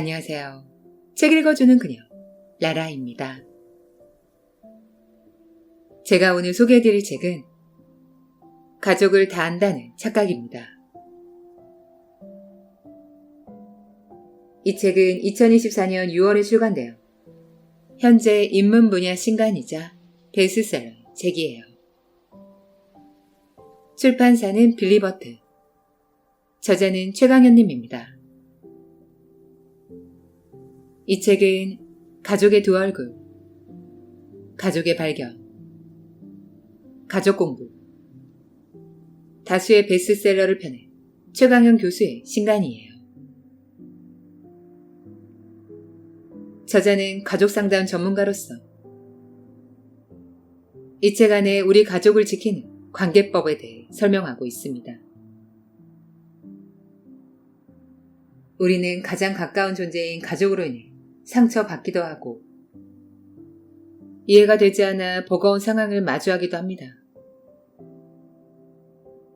안녕하세요. 책 읽어주는 그녀, 라라입니다. 제가 오늘 소개해드릴 책은 가족을 다 안다는 착각입니다. 이 책은 2024년 6월에 출간되어 현재 입문 분야 신간이자 베스트셀러 책이에요. 출판사는 빌리버트, 저자는 최강현님입니다. 이 책은 가족의 두 얼굴, 가족의 발견, 가족 공부, 다수의 베스트셀러를 펴낸 최강현 교수의 신간이에요. 저자는 가족상담 전문가로서 이 책 안에 우리 가족을 지키는 관계법에 대해 설명하고 있습니다. 우리는 가장 가까운 존재인 가족으로 인해 상처받기도 하고 이해가 되지 않아 버거운 상황을 마주하기도 합니다.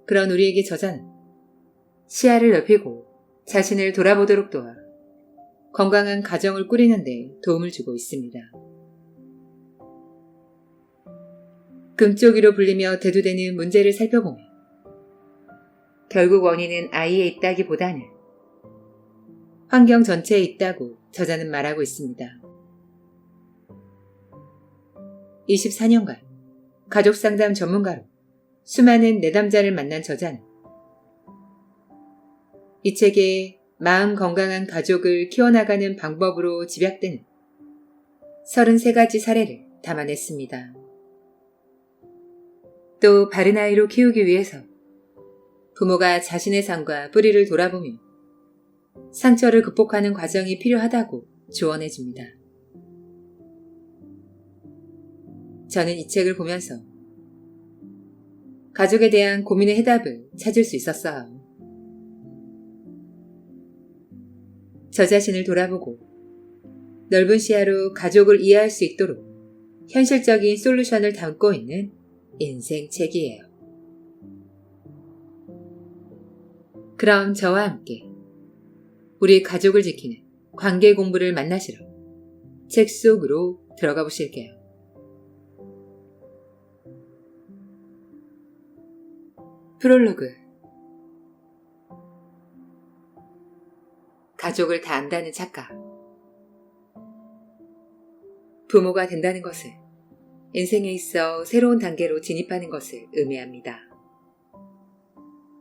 그런 우리에게 저자는 시야를 넓히고 자신을 돌아보도록 도와 건강한 가정을 꾸리는 데 도움을 주고 있습니다. 금쪽이로 불리며 대두되는 문제를 살펴보면 결국 원인은 아이에 있다기보다는 환경 전체에 있다고 저자는 말하고 있습니다. 24년간 가족상담 전문가로 수많은 내담자를 만난 저자는 이 책에 마음 건강한 가족을 키워나가는 방법으로 집약되는 33가지 사례를 담아냈습니다. 또 바른 아이로 키우기 위해서 부모가 자신의 삶과 뿌리를 돌아보며 상처를 극복하는 과정이 필요하다고 조언해줍니다. 저는 이 책을 보면서 가족에 대한 고민의 해답을 찾을 수 있었어요. 저 자신을 돌아보고 넓은 시야로 가족을 이해할 수 있도록 현실적인 솔루션을 담고 있는 인생책이에요. 그럼 저와 함께 우리 가족을 지키는 관계 공부를 만나시러 책 속으로 들어가 보실게요. 프롤로그. 가족을 다 안다는 착각. 부모가 된다는 것은 인생에 있어 새로운 단계로 진입하는 것을 의미합니다.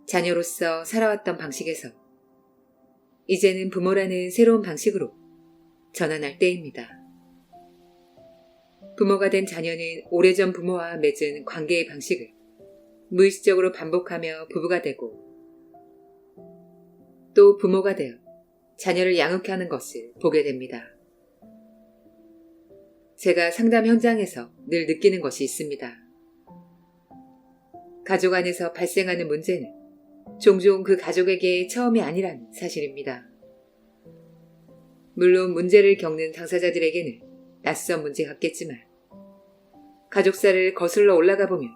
자녀로서 살아왔던 방식에서 이제는 부모라는 새로운 방식으로 전환할 때입니다. 부모가 된 자녀는 오래전 부모와 맺은 관계의 방식을 무의식적으로 반복하며 부부가 되고 또 부모가 되어 자녀를 양육해 하는 것을 보게 됩니다. 제가 상담 현장에서 늘 느끼는 것이 있습니다. 가족 안에서 발생하는 문제는 종종 그 가족에게 처음이 아니라는 사실입니다. 물론 문제를 겪는 당사자들에게는 낯선 문제 같겠지만 가족사를 거슬러 올라가 보면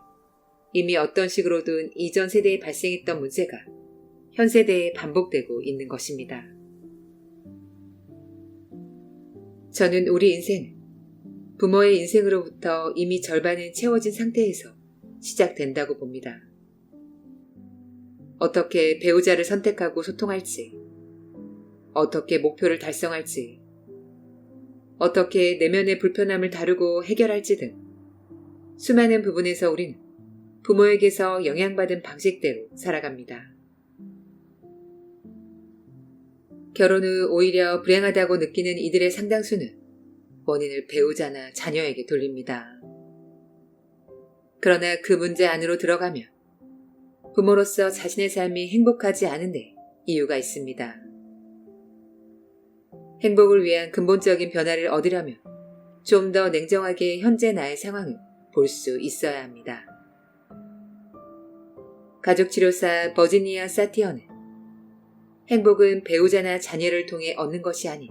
이미 어떤 식으로든 이전 세대에 발생했던 문제가 현 세대에 반복되고 있는 것입니다. 저는 우리 인생은 부모의 인생으로부터 이미 절반은 채워진 상태에서 시작된다고 봅니다. 어떻게 배우자를 선택하고 소통할지, 어떻게 목표를 달성할지, 어떻게 내면의 불편함을 다루고 해결할지 등 수많은 부분에서 우리는 부모에게서 영향받은 방식대로 살아갑니다. 결혼 후 오히려 불행하다고 느끼는 이들의 상당수는 원인을 배우자나 자녀에게 돌립니다. 그러나 그 문제 안으로 들어가면 부모로서 자신의 삶이 행복하지 않은데 이유가 있습니다. 행복을 위한 근본적인 변화를 얻으려면 좀 더 냉정하게 현재 나의 상황을 볼 수 있어야 합니다. 가족치료사 버지니아 사티어는 행복은 배우자나 자녀를 통해 얻는 것이 아닌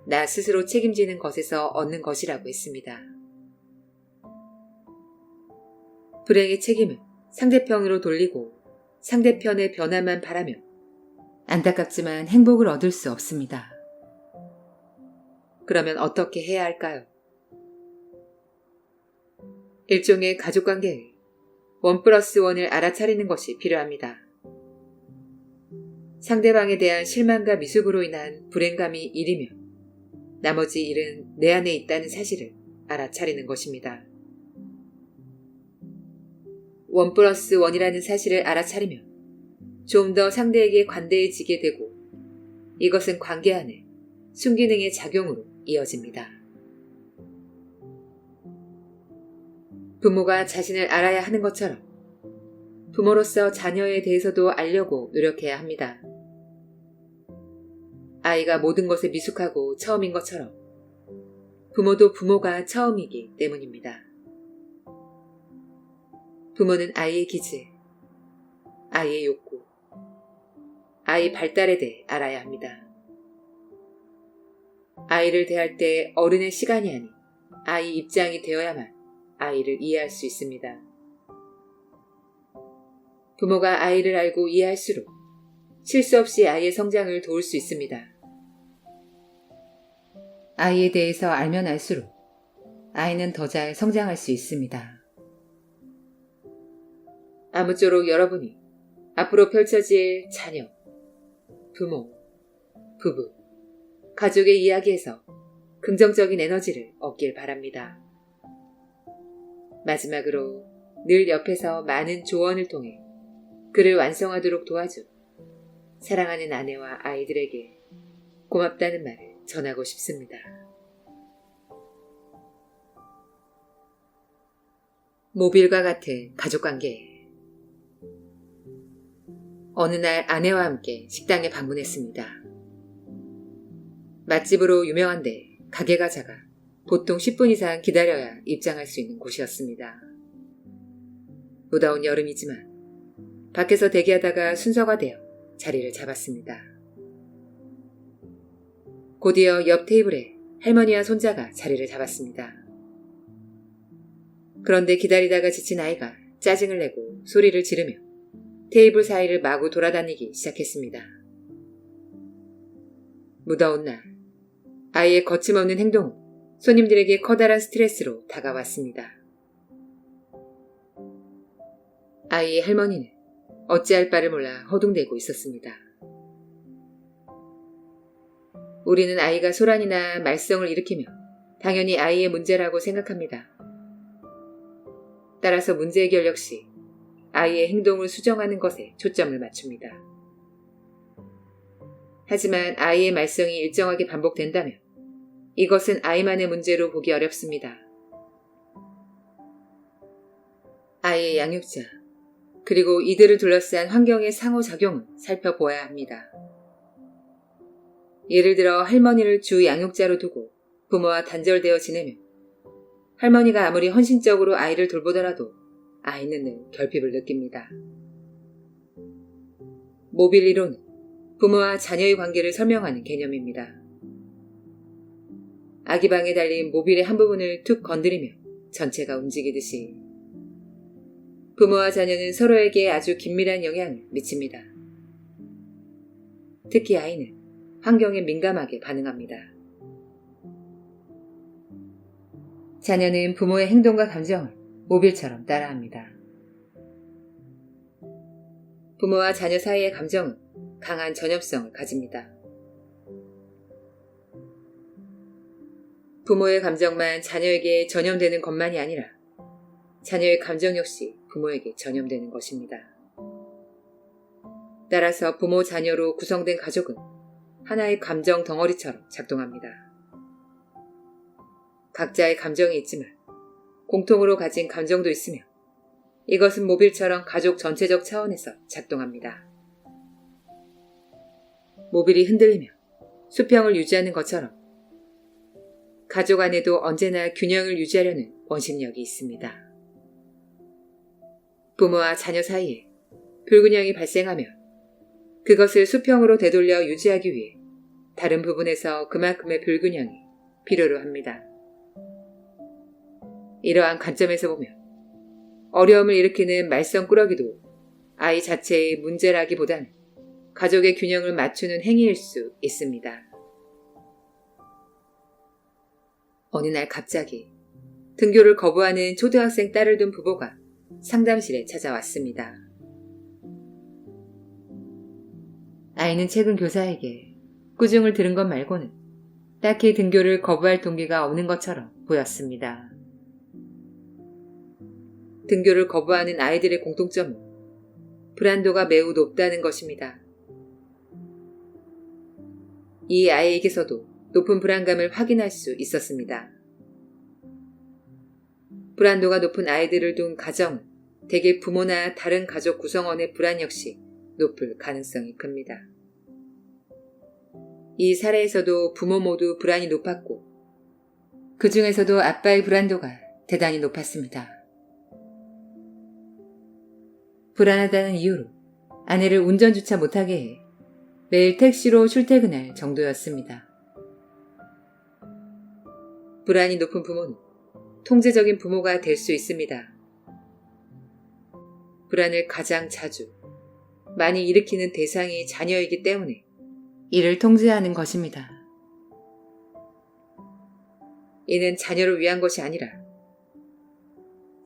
나 스스로 책임지는 것에서 얻는 것이라고 했습니다. 불행의 책임은 상대편으로 돌리고 상대편의 변화만 바라며 안타깝지만 행복을 얻을 수 없습니다. 그러면 어떻게 해야 할까요? 일종의 가족관계의 1+1을 알아차리는 것이 필요합니다. 상대방에 대한 실망과 미숙으로 인한 불행감이 1이며 나머지 1은 내 안에 있다는 사실을 알아차리는 것입니다. 1+1이라는 사실을 알아차리면 좀 더 상대에게 관대해지게 되고 이것은 관계 안에 순기능의 작용으로 이어집니다. 부모가 자신을 알아야 하는 것처럼 부모로서 자녀에 대해서도 알려고 노력해야 합니다. 아이가 모든 것에 미숙하고 처음인 것처럼 부모도 부모가 처음이기 때문입니다. 부모는 아이의 기질, 아이의 욕구, 아이 발달에 대해 알아야 합니다. 아이를 대할 때 어른의 시간이 아닌 아이 입장이 되어야만 아이를 이해할 수 있습니다. 부모가 아이를 알고 이해할수록 실수 없이 아이의 성장을 도울 수 있습니다. 아이에 대해서 알면 알수록 아이는 더 잘 성장할 수 있습니다. 아무쪼록 여러분이 앞으로 펼쳐질 자녀, 부모, 부부, 가족의 이야기에서 긍정적인 에너지를 얻길 바랍니다. 마지막으로 늘 옆에서 많은 조언을 통해 그를 완성하도록 도와줘 사랑하는 아내와 아이들에게 고맙다는 말을 전하고 싶습니다. 모빌과 같은 가족관계. 어느 날 아내와 함께 식당에 방문했습니다. 맛집으로 유명한데 가게가 작아 보통 10분 이상 기다려야 입장할 수 있는 곳이었습니다. 무더운 여름이지만 밖에서 대기하다가 순서가 되어 자리를 잡았습니다. 곧이어 옆 테이블에 할머니와 손자가 자리를 잡았습니다. 그런데 기다리다가 지친 아이가 짜증을 내고 소리를 지르며 테이블 사이를 마구 돌아다니기 시작했습니다. 무더운 날, 아이의 거침없는 행동은 손님들에게 커다란 스트레스로 다가왔습니다. 아이의 할머니는 어찌할 바를 몰라 허둥대고 있었습니다. 우리는 아이가 소란이나 말썽을 일으키며 당연히 아이의 문제라고 생각합니다. 따라서 문제 해결 역시 아이의 행동을 수정하는 것에 초점을 맞춥니다. 하지만 아이의 말썽이 일정하게 반복된다면 이것은 아이만의 문제로 보기 어렵습니다. 아이의 양육자, 그리고 이들을 둘러싼 환경의 상호작용을 살펴보아야 합니다. 예를 들어 할머니를 주 양육자로 두고 부모와 단절되어 지내면 할머니가 아무리 헌신적으로 아이를 돌보더라도 아이는 늘 결핍을 느낍니다. 모빌 이론은 부모와 자녀의 관계를 설명하는 개념입니다. 아기 방에 달린 모빌의 한 부분을 툭 건드리며 전체가 움직이듯이 부모와 자녀는 서로에게 아주 긴밀한 영향을 미칩니다. 특히 아이는 환경에 민감하게 반응합니다. 자녀는 부모의 행동과 감정을 모빌처럼 따라합니다. 부모와 자녀 사이의 감정은 강한 전염성을 가집니다. 부모의 감정만 자녀에게 전염되는 것만이 아니라 자녀의 감정 역시 부모에게 전염되는 것입니다. 따라서 부모 자녀로 구성된 가족은 하나의 감정 덩어리처럼 작동합니다. 각자의 감정이 있지만 공통으로 가진 감정도 있으며 이것은 모빌처럼 가족 전체적 차원에서 작동합니다. 모빌이 흔들리며 수평을 유지하는 것처럼 가족 안에도 언제나 균형을 유지하려는 원심력이 있습니다. 부모와 자녀 사이에 불균형이 발생하면 그것을 수평으로 되돌려 유지하기 위해 다른 부분에서 그만큼의 불균형이 필요로 합니다. 이러한 관점에서 보면 어려움을 일으키는 말썽꾸러기도 아이 자체의 문제라기보다는 가족의 균형을 맞추는 행위일 수 있습니다. 어느 날 갑자기 등교를 거부하는 초등학생 딸을 둔 부부가 상담실에 찾아왔습니다. 아이는 최근 교사에게 꾸중을 들은 것 말고는 딱히 등교를 거부할 동기가 없는 것처럼 보였습니다. 등교를 거부하는 아이들의 공통점은 불안도가 매우 높다는 것입니다. 이 아이에게서도 높은 불안감을 확인할 수 있었습니다. 불안도가 높은 아이들을 둔 가정은 대개 부모나 다른 가족 구성원의 불안 역시 높을 가능성이 큽니다. 이 사례에서도 부모 모두 불안이 높았고 그 중에서도 아빠의 불안도가 대단히 높았습니다. 불안하다는 이유로 아내를 운전조차 못하게 해 매일 택시로 출퇴근할 정도였습니다. 불안이 높은 부모는 통제적인 부모가 될 수 있습니다. 불안을 가장 자주 많이 일으키는 대상이 자녀이기 때문에 이를 통제하는 것입니다. 이는 자녀를 위한 것이 아니라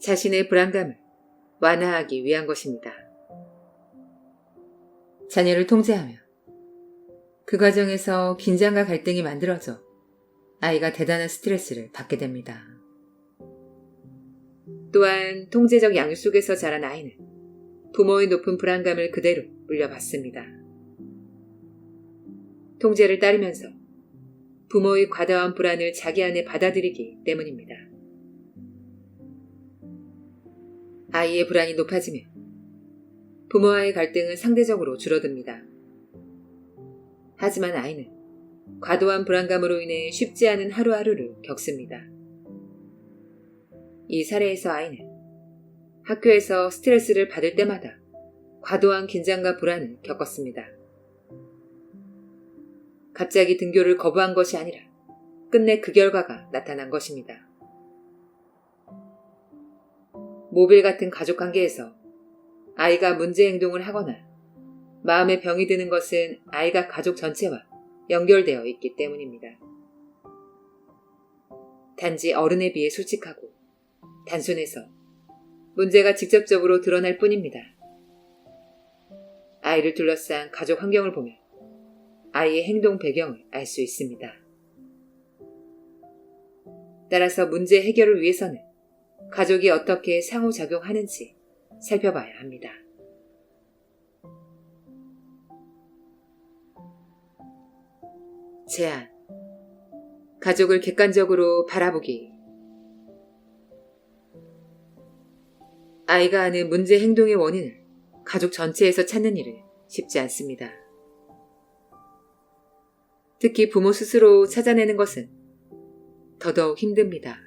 자신의 불안감을 완화하기 위한 것입니다. 자녀를 통제하며 그 과정에서 긴장과 갈등이 만들어져 아이가 대단한 스트레스를 받게 됩니다. 또한 통제적 양육 속에서 자란 아이는 부모의 높은 불안감을 그대로 물려받습니다. 통제를 따르면서 부모의 과다한 불안을 자기 안에 받아들이기 때문입니다. 아이의 불안이 높아지면 부모와의 갈등은 상대적으로 줄어듭니다. 하지만 아이는 과도한 불안감으로 인해 쉽지 않은 하루하루를 겪습니다. 이 사례에서 아이는 학교에서 스트레스를 받을 때마다 과도한 긴장과 불안을 겪었습니다. 갑자기 등교를 거부한 것이 아니라 끝내 그 결과가 나타난 것입니다. 모빌 같은 가족 관계에서 아이가 문제 행동을 하거나 마음에 병이 드는 것은 아이가 가족 전체와 연결되어 있기 때문입니다. 단지 어른에 비해 솔직하고 단순해서 문제가 직접적으로 드러날 뿐입니다. 아이를 둘러싼 가족 환경을 보면 아이의 행동 배경을 알 수 있습니다. 따라서 문제 해결을 위해서는 가족이 어떻게 상호작용하는지 살펴봐야 합니다. 제안. 가족을 객관적으로 바라보기. 아이가 하는 문제 행동의 원인을 가족 전체에서 찾는 일은 쉽지 않습니다. 특히 부모 스스로 찾아내는 것은 더더욱 힘듭니다.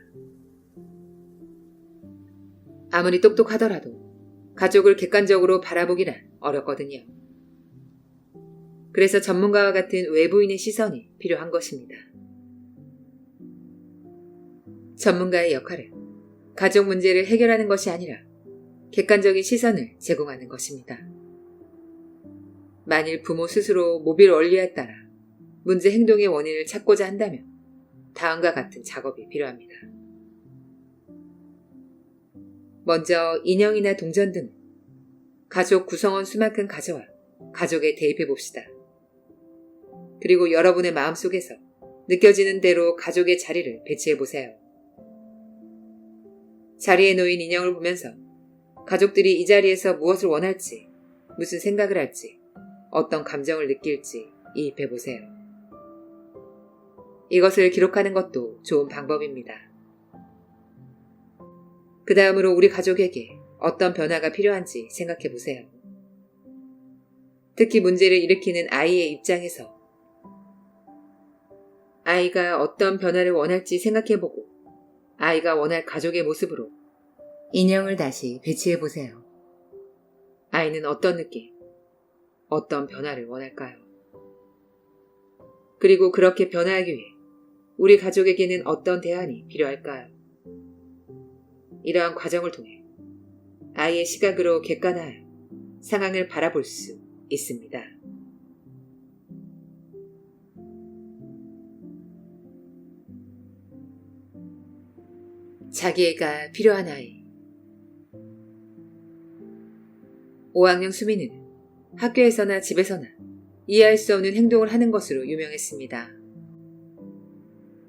아무리 똑똑하더라도 가족을 객관적으로 바라보기란 어렵거든요. 그래서 전문가와 같은 외부인의 시선이 필요한 것입니다. 전문가의 역할은 가족 문제를 해결하는 것이 아니라 객관적인 시선을 제공하는 것입니다. 만일 부모 스스로 모빌 원리에 따라 문제 행동의 원인을 찾고자 한다면 다음과 같은 작업이 필요합니다. 먼저 인형이나 동전 등 가족 구성원 수만큼 가져와 가족에 대입해 봅시다. 그리고 여러분의 마음속에서 느껴지는 대로 가족의 자리를 배치해 보세요. 자리에 놓인 인형을 보면서 가족들이 이 자리에서 무엇을 원할지, 무슨 생각을 할지, 어떤 감정을 느낄지 이입해 보세요. 이것을 기록하는 것도 좋은 방법입니다. 그 다음으로 우리 가족에게 어떤 변화가 필요한지 생각해 보세요. 특히 문제를 일으키는 아이의 입장에서 아이가 어떤 변화를 원할지 생각해보고 아이가 원할 가족의 모습으로 인형을 다시 배치해 보세요. 아이는 어떤 느낌, 어떤 변화를 원할까요? 그리고 그렇게 변화하기 위해 우리 가족에게는 어떤 대안이 필요할까요? 이러한 과정을 통해 아이의 시각으로 객관화하여 상황을 바라볼 수 있습니다. 자기애가 필요한 아이. 5학년 수민이는 학교에서나 집에서나 이해할 수 없는 행동을 하는 것으로 유명했습니다.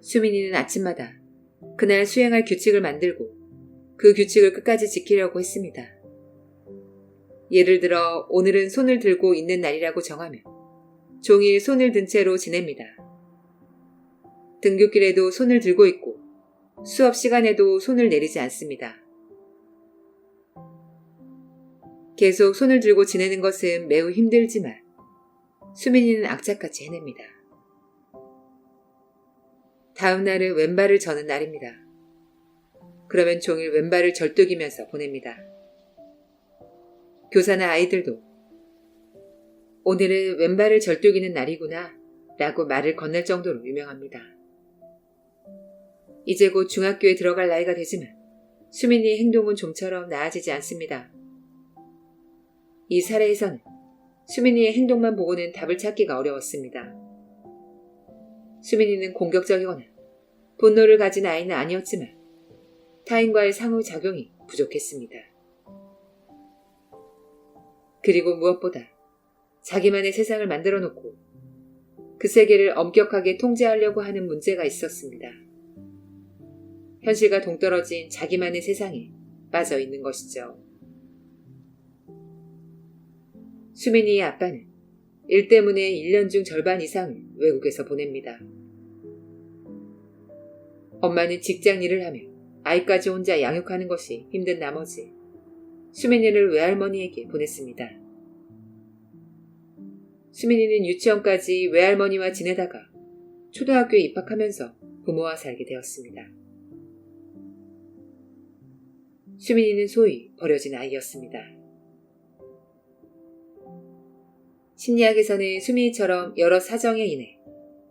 수민이는 아침마다 그날 수행할 규칙을 만들고 그 규칙을 끝까지 지키려고 했습니다. 예를 들어 오늘은 손을 들고 있는 날이라고 정하며 종일 손을 든 채로 지냅니다. 등굣길에도 손을 들고 있고 수업 시간에도 손을 내리지 않습니다. 계속 손을 들고 지내는 것은 매우 힘들지만 수민이는 악착같이 해냅니다. 다음 날은 왼발을 저는 날입니다. 그러면 종일 왼발을 절뚝이면서 보냅니다. 교사나 아이들도 오늘은 왼발을 절뚝이는 날이구나 라고 말을 건넬 정도로 유명합니다. 이제 곧 중학교에 들어갈 나이가 되지만 수민이의 행동은 좀처럼 나아지지 않습니다. 이 사례에서는 수민이의 행동만 보고는 답을 찾기가 어려웠습니다. 수민이는 공격적이거나 분노를 가진 아이는 아니었지만 타인과의 상호작용이 부족했습니다. 그리고 무엇보다 자기만의 세상을 만들어 놓고 그 세계를 엄격하게 통제하려고 하는 문제가 있었습니다. 현실과 동떨어진 자기만의 세상에 빠져 있는 것이죠. 수민이의 아빠는 일 때문에 1년 중 절반 이상을 외국에서 보냅니다. 엄마는 직장 일을 하며 아이까지 혼자 양육하는 것이 힘든 나머지 수민이를 외할머니에게 보냈습니다. 수민이는 유치원까지 외할머니와 지내다가 초등학교에 입학하면서 부모와 살게 되었습니다. 수민이는 소위 버려진 아이였습니다. 심리학에서는 수민이처럼 여러 사정에 인해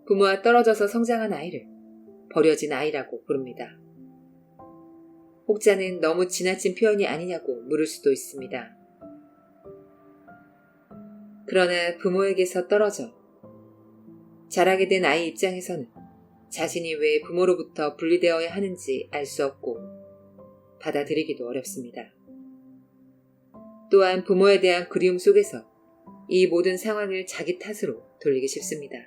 부모와 떨어져서 성장한 아이를 버려진 아이라고 부릅니다. 혹자는 너무 지나친 표현이 아니냐고 물을 수도 있습니다. 그러나 부모에게서 떨어져 자라게 된 아이 입장에서는 자신이 왜 부모로부터 분리되어야 하는지 알 수 없고 받아들이기도 어렵습니다. 또한 부모에 대한 그리움 속에서 이 모든 상황을 자기 탓으로 돌리기 쉽습니다.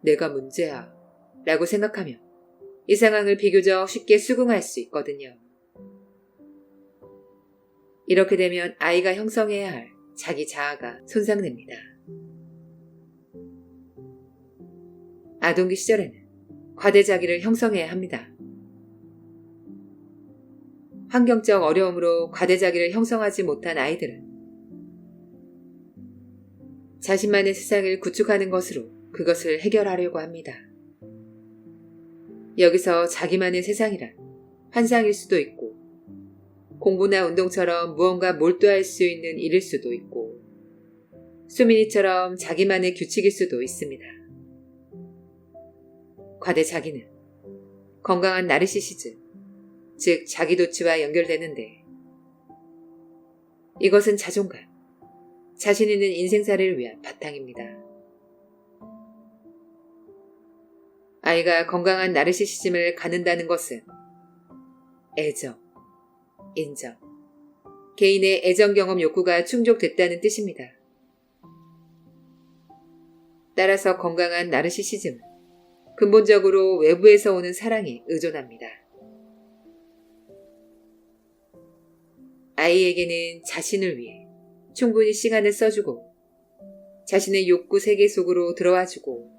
내가 문제야 라고 생각하며 이 상황을 비교적 쉽게 수긍할 수 있거든요. 이렇게 되면 아이가 형성해야 할 자기 자아가 손상됩니다. 아동기 시절에는 과대자기를 형성해야 합니다. 환경적 어려움으로 과대자기를 형성하지 못한 아이들은 자신만의 세상을 구축하는 것으로 그것을 해결하려고 합니다. 여기서 자기만의 세상이란 환상일 수도 있고 공부나 운동처럼 무언가 몰두할 수 있는 일일 수도 있고 수민이처럼 자기만의 규칙일 수도 있습니다. 과대자기는 건강한 나르시시즘, 즉 자기도취와 연결되는데 이것은 자존감, 자신 있는 인생살이를 위한 바탕입니다. 아이가 건강한 나르시시즘을 갖는다는 것은 애정, 인정, 개인의 애정 경험 욕구가 충족됐다는 뜻입니다. 따라서 건강한 나르시시즘은 근본적으로 외부에서 오는 사랑에 의존합니다. 아이에게는 자신을 위해 충분히 시간을 써주고 자신의 욕구 세계 속으로 들어와주고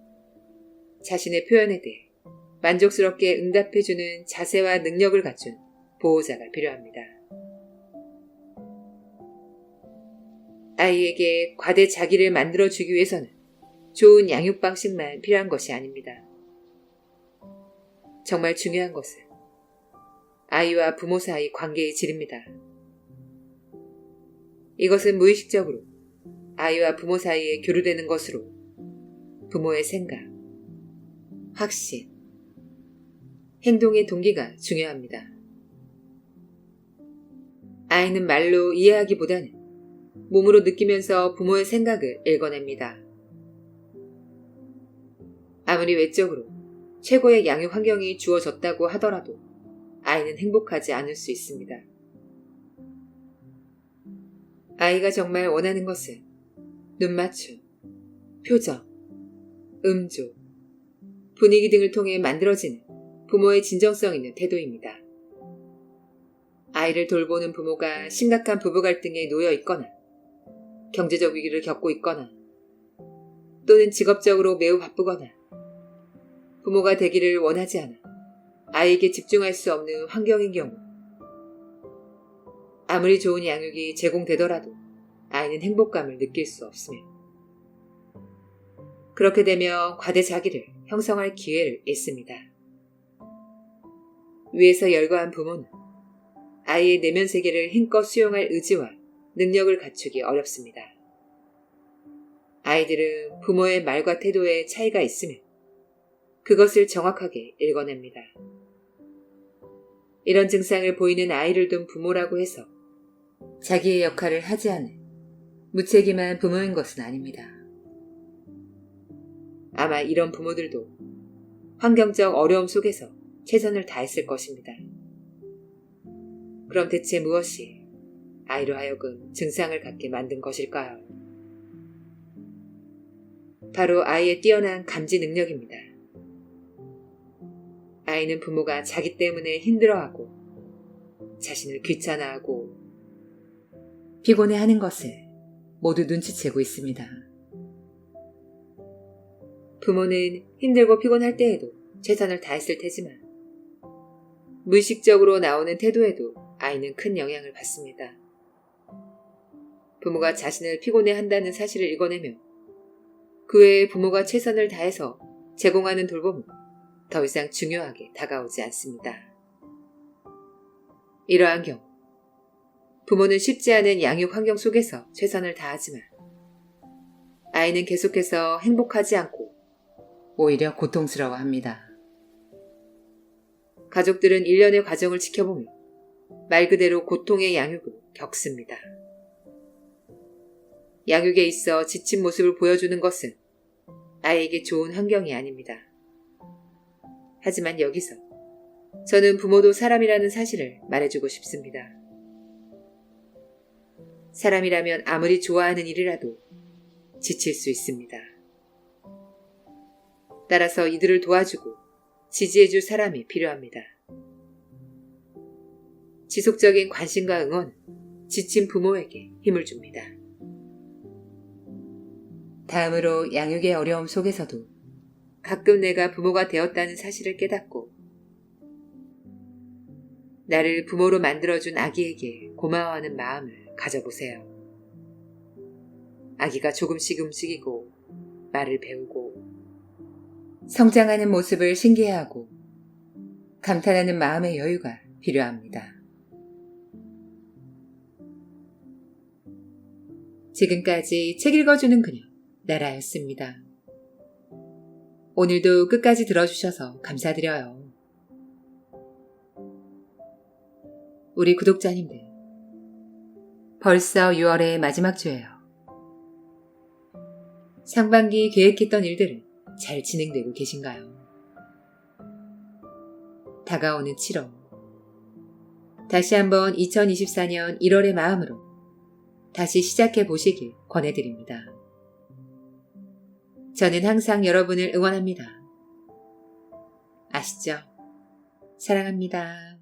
자신의 표현에 대해 만족스럽게 응답해주는 자세와 능력을 갖춘 보호자가 필요합니다. 아이에게 과대 자기를 만들어주기 위해서는 좋은 양육 방식만 필요한 것이 아닙니다. 정말 중요한 것은 아이와 부모 사이 관계의 질입니다. 이것은 무의식적으로 아이와 부모 사이에 교류되는 것으로 부모의 생각, 확신, 행동의 동기가 중요합니다. 아이는 말로 이해하기보다는 몸으로 느끼면서 부모의 생각을 읽어냅니다. 아무리 외적으로 최고의 양육 환경이 주어졌다고 하더라도 아이는 행복하지 않을 수 있습니다. 아이가 정말 원하는 것은 눈맞춤, 표정, 음조, 분위기 등을 통해 만들어지는 부모의 진정성 있는 태도입니다. 아이를 돌보는 부모가 심각한 부부 갈등에 놓여 있거나 경제적 위기를 겪고 있거나 또는 직업적으로 매우 바쁘거나 부모가 되기를 원하지 않아 아이에게 집중할 수 없는 환경인 경우 아무리 좋은 양육이 제공되더라도 아이는 행복감을 느낄 수 없으며 그렇게 되면 과대 자기를 형성할 기회를 잃습니다. 위에서 열거한 부모는 아이의 내면 세계를 힘껏 수용할 의지와 능력을 갖추기 어렵습니다. 아이들은 부모의 말과 태도에 차이가 있으며 그것을 정확하게 읽어냅니다. 이런 증상을 보이는 아이를 둔 부모라고 해서 자기의 역할을 하지 않은 무책임한 부모인 것은 아닙니다. 아마 이런 부모들도 환경적 어려움 속에서 최선을 다했을 것입니다. 그럼 대체 무엇이 아이로 하여금 증상을 갖게 만든 것일까요? 바로 아이의 뛰어난 감지 능력입니다. 아이는 부모가 자기 때문에 힘들어하고 자신을 귀찮아하고 피곤해하는 것을 모두 눈치채고 있습니다. 부모는 힘들고 피곤할 때에도 최선을 다했을 테지만 무의식적으로 나오는 태도에도 아이는 큰 영향을 받습니다. 부모가 자신을 피곤해한다는 사실을 읽어내며 그 외에 부모가 최선을 다해서 제공하는 돌봄은 더 이상 중요하게 다가오지 않습니다. 이러한 경우 부모는 쉽지 않은 양육 환경 속에서 최선을 다하지만 아이는 계속해서 행복하지 않고 오히려 고통스러워합니다. 가족들은 일련의 과정을 지켜보며 말 그대로 고통의 양육을 겪습니다. 양육에 있어 지친 모습을 보여주는 것은 아이에게 좋은 환경이 아닙니다. 하지만 여기서 저는 부모도 사람이라는 사실을 말해주고 싶습니다. 사람이라면 아무리 좋아하는 일이라도 지칠 수 있습니다. 따라서 이들을 도와주고 지지해줄 사람이 필요합니다. 지속적인 관심과 응원은 지친 부모에게 힘을 줍니다. 다음으로 양육의 어려움 속에서도 가끔 내가 부모가 되었다는 사실을 깨닫고 나를 부모로 만들어준 아기에게 고마워하는 마음을 가져보세요. 아기가 조금씩 움직이고 말을 배우고 성장하는 모습을 신기해하고 감탄하는 마음의 여유가 필요합니다. 지금까지 책 읽어주는 그녀 나라였습니다. 오늘도 끝까지 들어주셔서 감사드려요. 우리 구독자님들, 벌써 6월의 마지막 주예요. 상반기 계획했던 일들은 잘 진행되고 계신가요? 다가오는 7월. 다시 한번 2024년 1월의 마음으로 다시 시작해 보시길 권해드립니다. 저는 항상 여러분을 응원합니다. 아시죠? 사랑합니다.